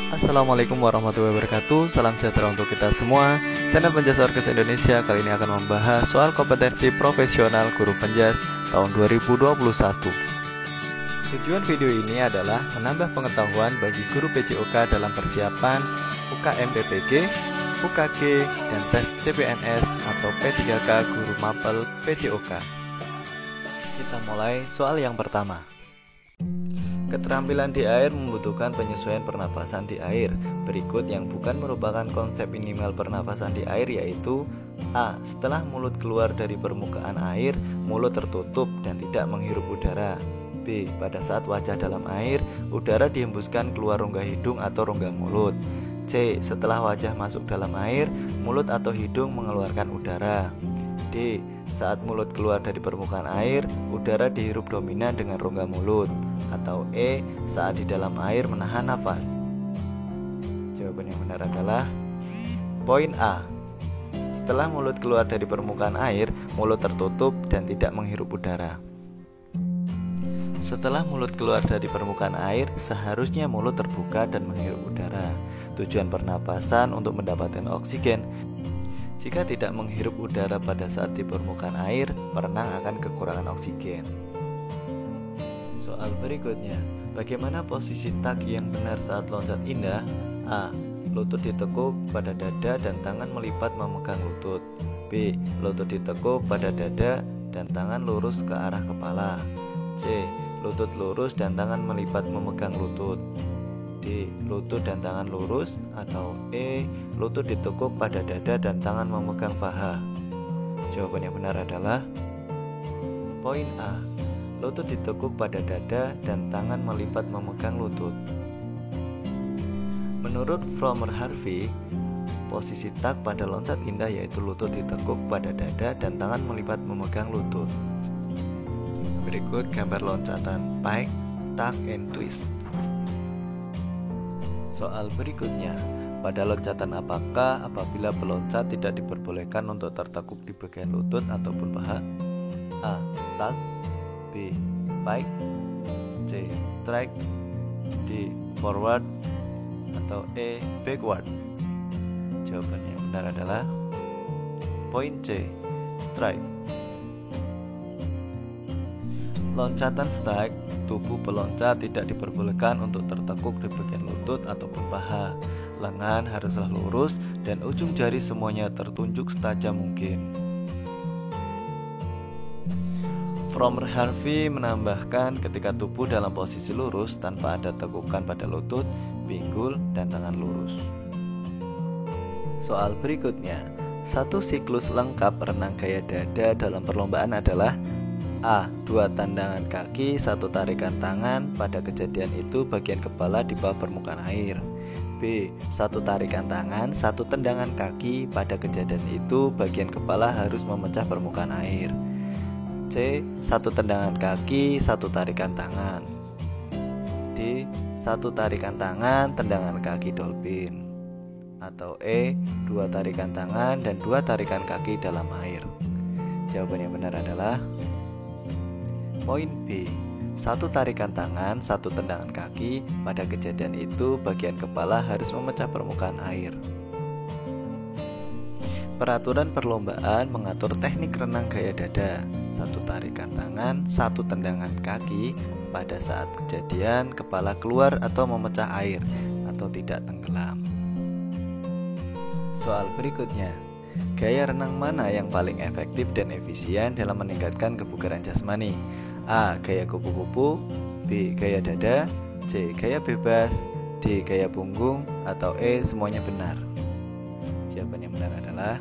Assalamualaikum warahmatullahi wabarakatuh. Salam sejahtera untuk kita semua. Channel Penjas Orkes Indonesia kali ini akan membahas soal kompetensi profesional guru penjas tahun 2021. Tujuan video ini adalah menambah pengetahuan bagi guru PJOK dalam persiapan UKM PPG, UKG, dan tes CPNS atau P3K Guru Mapel PJOK. Kita mulai soal yang pertama. Keterampilan di air membutuhkan penyesuaian pernafasan di air. Berikut yang bukan merupakan konsep minimal pernafasan di air yaitu A. Setelah mulut keluar dari permukaan air, mulut tertutup dan tidak menghirup udara. B. Pada saat wajah dalam air, udara dihembuskan keluar rongga hidung atau rongga mulut. C. Setelah wajah masuk dalam air, mulut atau hidung mengeluarkan udara. D. Saat mulut keluar dari permukaan air, udara dihirup dominan dengan rongga mulut. Atau E. Saat di dalam air menahan nafas. Jawaban yang benar adalah poin A. Setelah mulut keluar dari permukaan air, mulut tertutup dan tidak menghirup udara. Setelah mulut keluar dari permukaan air, seharusnya mulut terbuka dan menghirup udara. Tujuan pernapasan untuk mendapatkan oksigen. Jika tidak menghirup udara pada saat di permukaan air, perenang akan kekurangan oksigen. Soal berikutnya, bagaimana posisi tak yang benar saat loncat indah? A. Lutut ditekuk pada dada dan tangan melipat memegang lutut. B. Lutut ditekuk pada dada dan tangan lurus ke arah kepala. C. Lutut lurus dan tangan melipat memegang lutut. D. Lutut dan tangan lurus. Atau E. Lutut ditekuk pada dada dan tangan memegang paha. Jawaban yang benar adalah poin A. Lutut ditekuk pada dada dan tangan melipat memegang lutut. Menurut Fromer Harvey, posisi tak pada loncat indah yaitu lutut ditekuk pada dada dan tangan melipat memegang lutut. Berikut gambar loncatan pike, tuck, and twist. Soal berikutnya, pada loncatan apakah apabila peloncat tidak diperbolehkan untuk tertekuk di bagian lutut ataupun paha? A. Tuck. B. Pike. C. Strike. D. Forward. Atau E. Backward. Jawaban yang benar adalah poin C. Strike. Loncatan strike, tubuh peloncat tidak diperbolehkan untuk tertekuk di bagian lutut ataupun paha. Lengan haruslah lurus dan ujung jari semuanya tertunjuk setajam mungkin. Fromer Harvey menambahkan ketika tubuh dalam posisi lurus tanpa ada tekukan pada lutut, pinggul, dan tangan lurus. Soal berikutnya, satu siklus lengkap renang gaya dada dalam perlombaan adalah A. 2 tandangan kaki, 1 tarikan tangan, pada kejadian itu bagian kepala di bawah permukaan air. B. 1 tarikan tangan, 1 tendangan kaki, pada kejadian itu bagian kepala harus memecah permukaan air. C. 1 tendangan kaki, 1 tarikan tangan. D. 1 tarikan tangan, tendangan kaki dolphin. Atau E. 2 tarikan tangan dan 2 tarikan kaki dalam air. Jawaban yang benar adalah poin B. 1 tarikan tangan, 1 tendangan kaki, pada kejadian itu bagian kepala harus memecah permukaan air. Peraturan perlombaan mengatur teknik renang gaya dada. 1 tarikan tangan, 1 tendangan kaki, pada saat kejadian kepala keluar atau memecah air atau tidak tenggelam. Soal berikutnya, gaya renang mana yang paling efektif dan efisien dalam meningkatkan kebugaran jasmani? A. Gaya kupu-kupu. B. Gaya dada. C. Gaya bebas. D. Gaya punggung. Atau E. Semuanya benar. Jawaban yang benar adalah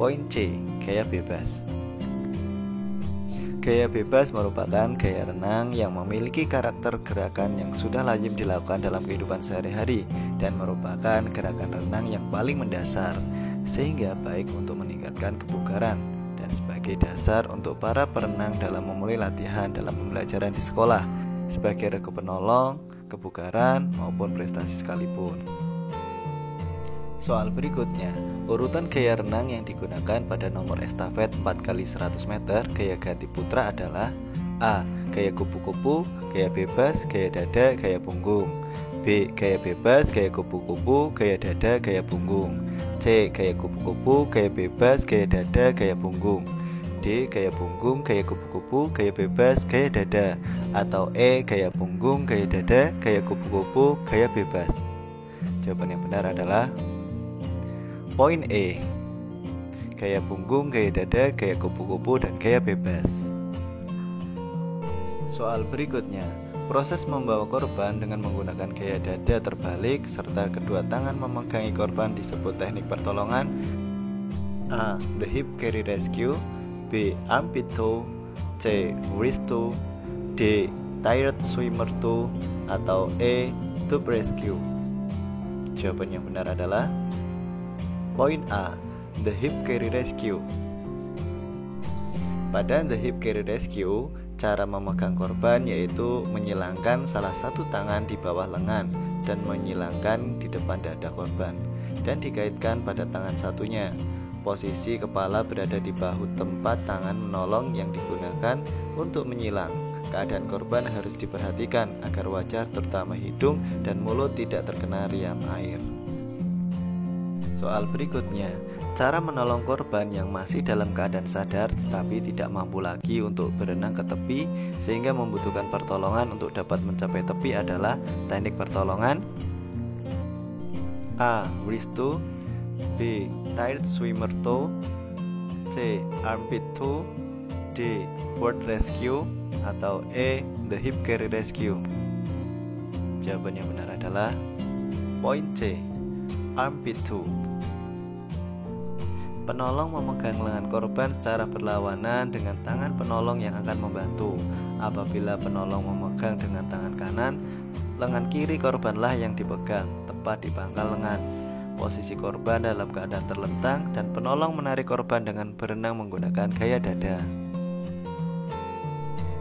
poin C. Gaya bebas. Gaya bebas merupakan gaya renang yang memiliki karakter gerakan yang sudah lazim dilakukan dalam kehidupan sehari-hari dan merupakan gerakan renang yang paling mendasar, sehingga baik untuk meningkatkan kebugaran dan sebagai dasar untuk para perenang dalam memulai latihan dalam pembelajaran di sekolah sebagai regu penolong, kebugaran, maupun prestasi sekalipun. Soal berikutnya, urutan gaya renang yang digunakan pada nomor estafet 4x100 meter gaya ganti putra adalah A. Gaya kupu-kupu, gaya bebas, gaya dada, gaya punggung. B. Gaya bebas, gaya kupu-kupu, gaya dada, gaya punggung. C. Gaya kupu-kupu, gaya bebas, gaya dada, gaya punggung. D. Gaya punggung, gaya kupu-kupu, gaya bebas, gaya dada. Atau E. Gaya punggung, gaya dada, gaya kupu-kupu, gaya bebas. Jawaban yang benar adalah poin E. Gaya punggung, gaya dada, gaya kupu-kupu, dan gaya bebas. Soal berikutnya, proses membawa korban dengan menggunakan gaya dada terbalik serta kedua tangan memegangi korban disebut teknik pertolongan. A. The hip carry rescue. B. Armpit toe. C. Wrist toe. D. Tired swimmer toe. Atau E. Tube rescue. Jawaban yang benar adalah poin A. The hip carry rescue. Pada the hip carry rescue, cara memegang korban yaitu menyilangkan salah satu tangan di bawah lengan dan menyilangkan di depan dada korban dan dikaitkan pada tangan satunya. Posisi kepala berada di bahu tempat tangan menolong yang digunakan untuk menyilang. Keadaan korban harus diperhatikan agar wajah terutama hidung dan mulut tidak terkena riam air. Soal berikutnya, cara menolong korban yang masih dalam keadaan sadar tetapi tidak mampu lagi untuk berenang ke tepi sehingga membutuhkan pertolongan untuk dapat mencapai tepi adalah teknik pertolongan. A. Wrist toe. B. Tired swimmer toe. C. Armpit toe. D. Board rescue. Atau E. The hip carry rescue. Jawaban yang benar adalah poin C. Armpit toe. Penolong memegang lengan korban secara berlawanan dengan tangan penolong yang akan membantu. Apabila penolong memegang dengan tangan kanan, lengan kiri korbanlah yang dipegang, tepat di pangkal lengan. Posisi korban dalam keadaan terlentang dan penolong menarik korban dengan berenang menggunakan gaya dada.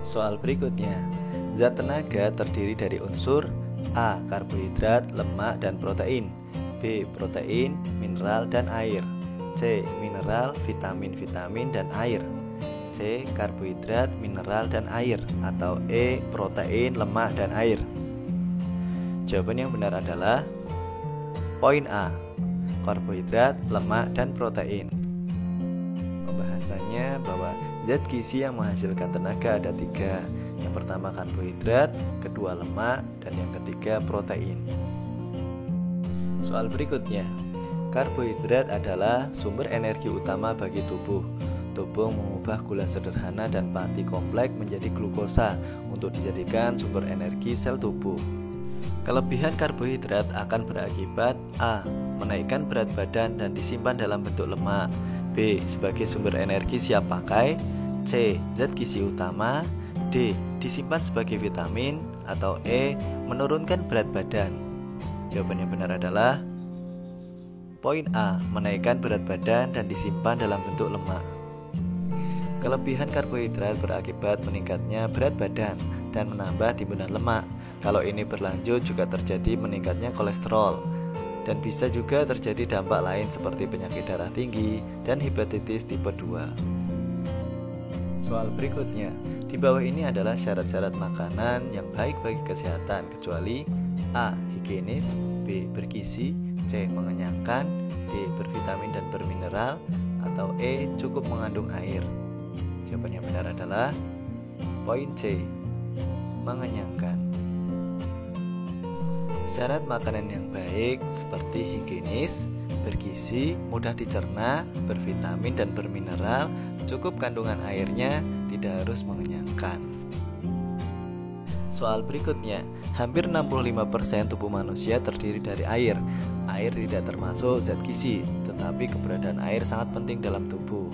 Soal berikutnya, zat tenaga terdiri dari unsur A. Karbohidrat, lemak, dan protein. B. Protein, mineral, dan air. C. Mineral, vitamin, dan air. C. Karbohidrat, mineral, dan air. Atau E. Protein, lemak, dan air. Jawaban yang benar adalah poin A. Karbohidrat, lemak, dan protein. Pembahasannya bahwa zat gizi yang menghasilkan tenaga ada 3. Yang pertama karbohidrat, kedua lemak, dan yang ketiga protein. Soal berikutnya, karbohidrat adalah sumber energi utama bagi tubuh. Tubuh mengubah gula sederhana dan pati kompleks menjadi glukosa untuk dijadikan sumber energi sel tubuh. Kelebihan karbohidrat akan berakibat A. Menaikkan berat badan dan disimpan dalam bentuk lemak. B. Sebagai sumber energi siap pakai. C. Zat gizi utama. D. Disimpan sebagai vitamin. Atau E. Menurunkan berat badan. Jawaban yang benar adalah poin A. Menaikkan berat badan dan disimpan dalam bentuk lemak. Kelebihan karbohidrat berakibat meningkatnya berat badan dan menambah timbunan lemak. Kalau ini berlanjut juga terjadi meningkatnya kolesterol. Dan bisa juga terjadi dampak lain seperti penyakit darah tinggi dan hepatitis tipe 2. Soal berikutnya, di bawah ini adalah syarat-syarat makanan yang baik bagi kesehatan kecuali A. Higienis, B. Bergizi, C. Mengenyangkan, D. Bervitamin dan bermineral, atau E. Cukup mengandung air. Jawaban yang benar adalah poin C. Mengenyangkan. Syarat makanan yang baik seperti higienis, bergizi, mudah dicerna, bervitamin dan bermineral, cukup kandungan airnya, tidak harus mengenyangkan. Soal berikutnya, hampir 65% tubuh manusia terdiri dari air. Air tidak termasuk zat gizi, tetapi keberadaan air sangat penting dalam tubuh.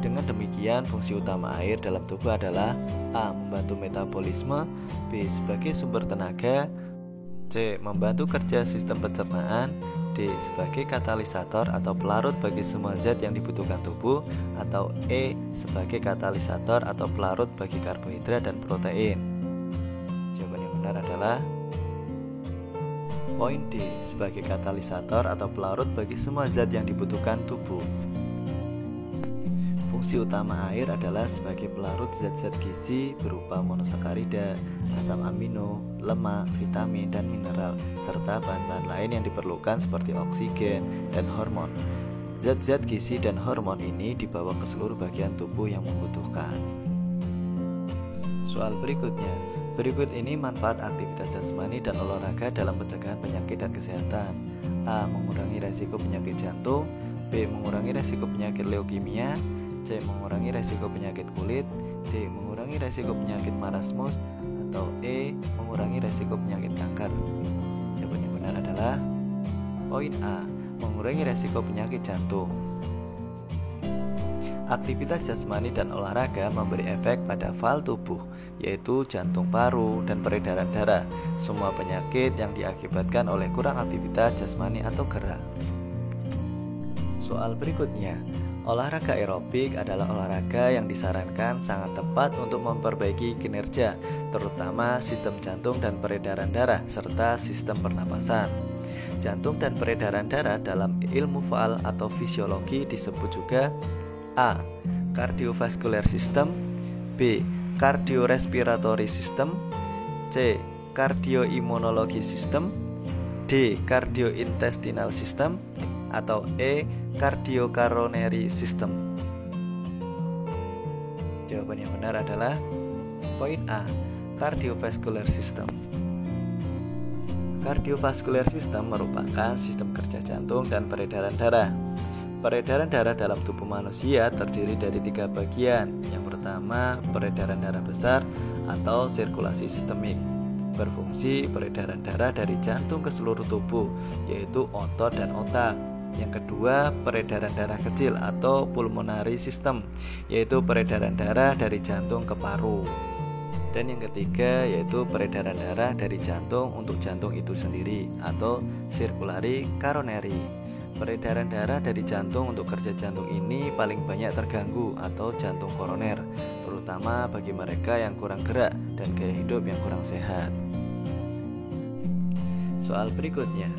Dengan demikian, fungsi utama air dalam tubuh adalah A. Membantu metabolisme, B. Sebagai sumber tenaga, C. Membantu kerja sistem pencernaan, D. Sebagai katalisator atau pelarut bagi semua zat yang dibutuhkan tubuh, atau E. Sebagai katalisator atau pelarut bagi karbohidrat dan protein. Jawaban yang benar adalah poin D. Sebagai katalisator atau pelarut bagi semua zat yang dibutuhkan tubuh. Fungsi utama air adalah sebagai pelarut zat-zat gizi berupa monosakarida, asam amino, lemak, vitamin, dan mineral, serta bahan-bahan lain yang diperlukan seperti oksigen dan hormon. Zat-zat gizi dan hormon ini dibawa ke seluruh bagian tubuh yang membutuhkan. Soal berikutnya, berikut ini manfaat aktivitas jasmani dan olahraga dalam pencegahan penyakit dan kesehatan. A. Mengurangi resiko penyakit jantung. B. Mengurangi resiko penyakit leukemia. C. Mengurangi resiko penyakit kulit. D. Mengurangi resiko penyakit marasmus. Atau E. Mengurangi resiko penyakit kanker. Jawaban yang benar adalah poin A. Mengurangi resiko penyakit jantung. Aktivitas jasmani dan olahraga memberi efek pada fal tubuh, yaitu jantung, paru, dan peredaran darah. Semua penyakit yang diakibatkan oleh kurang aktivitas jasmani atau gerak. Soal berikutnya, olahraga aerobik adalah olahraga yang disarankan sangat tepat untuk memperbaiki kinerja, terutama sistem jantung dan peredaran darah, serta sistem pernapasan. Jantung dan peredaran darah dalam ilmu fal atau fisiologi disebut juga A. Cardiovascular system. B. Cardiorespiratory system. C. Cardioimmunology system. D. Cardiointestinal system. Atau E. Cardiocoronary system. Jawaban yang benar adalah poin A. Cardiovascular system. Cardiovascular system merupakan sistem kerja jantung dan peredaran darah. Peredaran darah dalam tubuh manusia terdiri dari 3 bagian. Yang pertama, peredaran darah besar atau sirkulasi sistemik. Berfungsi peredaran darah dari jantung ke seluruh tubuh, yaitu otot dan otak. Yang kedua, peredaran darah kecil atau pulmonary system, yaitu peredaran darah dari jantung ke paru. Dan yang ketiga, yaitu peredaran darah dari jantung untuk jantung itu sendiri atau circulatory coronary. Peredaran darah dari jantung untuk kerja jantung ini paling banyak terganggu atau jantung koroner, terutama bagi mereka yang kurang gerak dan gaya hidup yang kurang sehat. Soal berikutnya,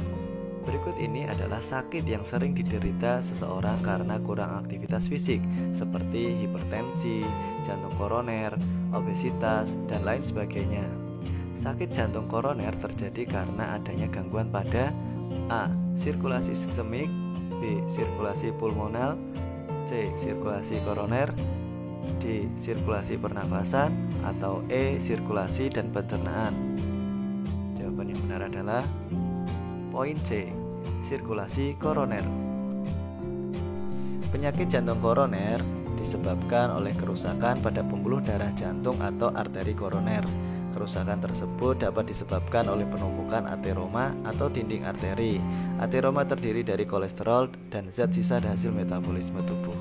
berikut ini adalah sakit yang sering diderita seseorang karena kurang aktivitas fisik, seperti hipertensi, jantung koroner, obesitas, dan lain sebagainya. Sakit jantung koroner terjadi karena adanya gangguan pada A. Sirkulasi sistemik. B. Sirkulasi pulmonal. C. Sirkulasi koroner. D. Sirkulasi pernapasan. Atau E. Sirkulasi dan pencernaan. Jawaban yang benar adalah poin C. Sirkulasi koroner. Penyakit jantung koroner disebabkan oleh kerusakan pada pembuluh darah jantung atau arteri koroner. Kerusakan tersebut dapat disebabkan oleh penumpukan ateroma atau dinding arteri. Ateroma terdiri dari kolesterol dan zat sisa hasil metabolisme tubuh.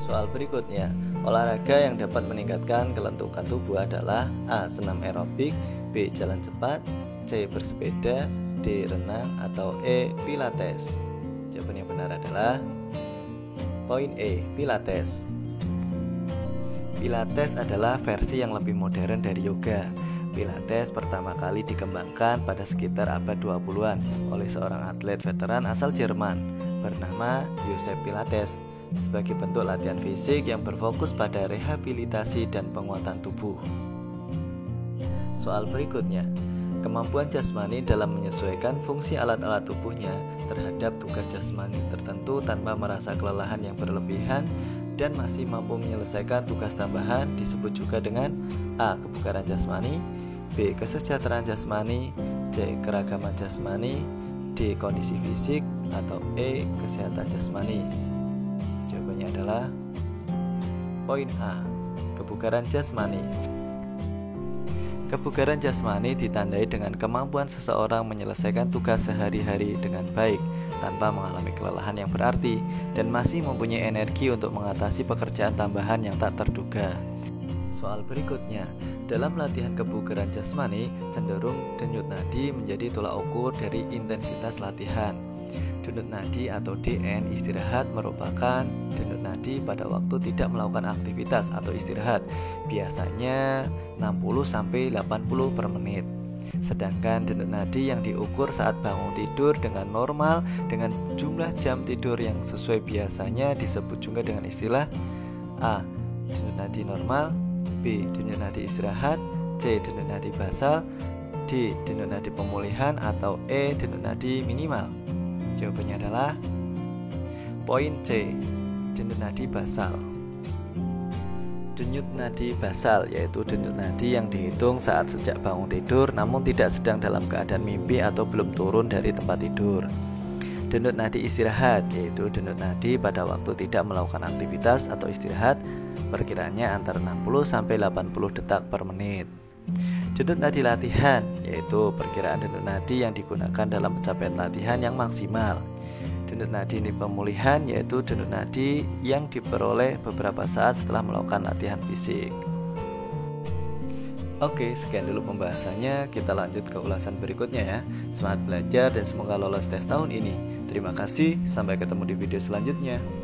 Soal berikutnya, olahraga yang dapat meningkatkan kelentukan tubuh adalah A. Senam aerobik. B. Jalan cepat. C. Bersepeda. D. Renang. Atau E. Pilates. Jawaban yang benar adalah poin E. Pilates. Pilates adalah versi yang lebih modern dari yoga. Pilates pertama kali dikembangkan pada sekitar abad 20-an oleh seorang atlet veteran asal Jerman bernama Joseph Pilates sebagai bentuk latihan fisik yang berfokus pada rehabilitasi dan penguatan tubuh. Soal berikutnya, kemampuan jasmani dalam menyesuaikan fungsi alat-alat tubuhnya terhadap tugas jasmani tertentu tanpa merasa kelelahan yang berlebihan dan masih mampu menyelesaikan tugas tambahan disebut juga dengan A. Kebugaran jasmani. B. Kesejahteraan jasmani. C. Keragaman jasmani. D. Kondisi fisik. Atau E. Kesehatan jasmani. Jawabannya adalah poin A. Kebugaran jasmani. Kebugaran jasmani ditandai dengan kemampuan seseorang menyelesaikan tugas sehari-hari dengan baik tanpa mengalami kelelahan yang berarti dan masih mempunyai energi untuk mengatasi pekerjaan tambahan yang tak terduga. Soal berikutnya, dalam latihan kebugaran jasmani cenderung denyut nadi menjadi tolak ukur dari intensitas latihan. Denyut nadi atau DN istirahat merupakan denyut nadi pada waktu tidak melakukan aktivitas atau istirahat, biasanya 60-80 per menit. Sedangkan denyut nadi yang diukur saat bangun tidur dengan normal dengan jumlah jam tidur yang sesuai biasanya disebut juga dengan istilah A. Denyut nadi normal. B. Denyut nadi istirahat. C. Denyut nadi basal. D. Denyut nadi pemulihan atau E. Denyut nadi minimal? Jawabannya adalah poin C. Denyut nadi basal. Denyut nadi basal yaitu denyut nadi yang dihitung saat sejak bangun tidur namun tidak sedang dalam keadaan mimpi atau belum turun dari tempat tidur. Denyut nadi istirahat yaitu denyut nadi pada waktu tidak melakukan aktivitas atau istirahat, perkiraannya antara 60 sampai 80 detak per menit. Denyut nadi latihan yaitu perkiraan denyut nadi yang digunakan dalam pencapaian latihan yang maksimal. Denyut nadi pemulihan yaitu denyut nadi yang diperoleh beberapa saat setelah melakukan latihan fisik. Oke, sekian dulu pembahasannya. Kita lanjut ke ulasan berikutnya ya. Semangat belajar dan semoga lolos tes tahun ini. Terima kasih, sampai ketemu di video selanjutnya.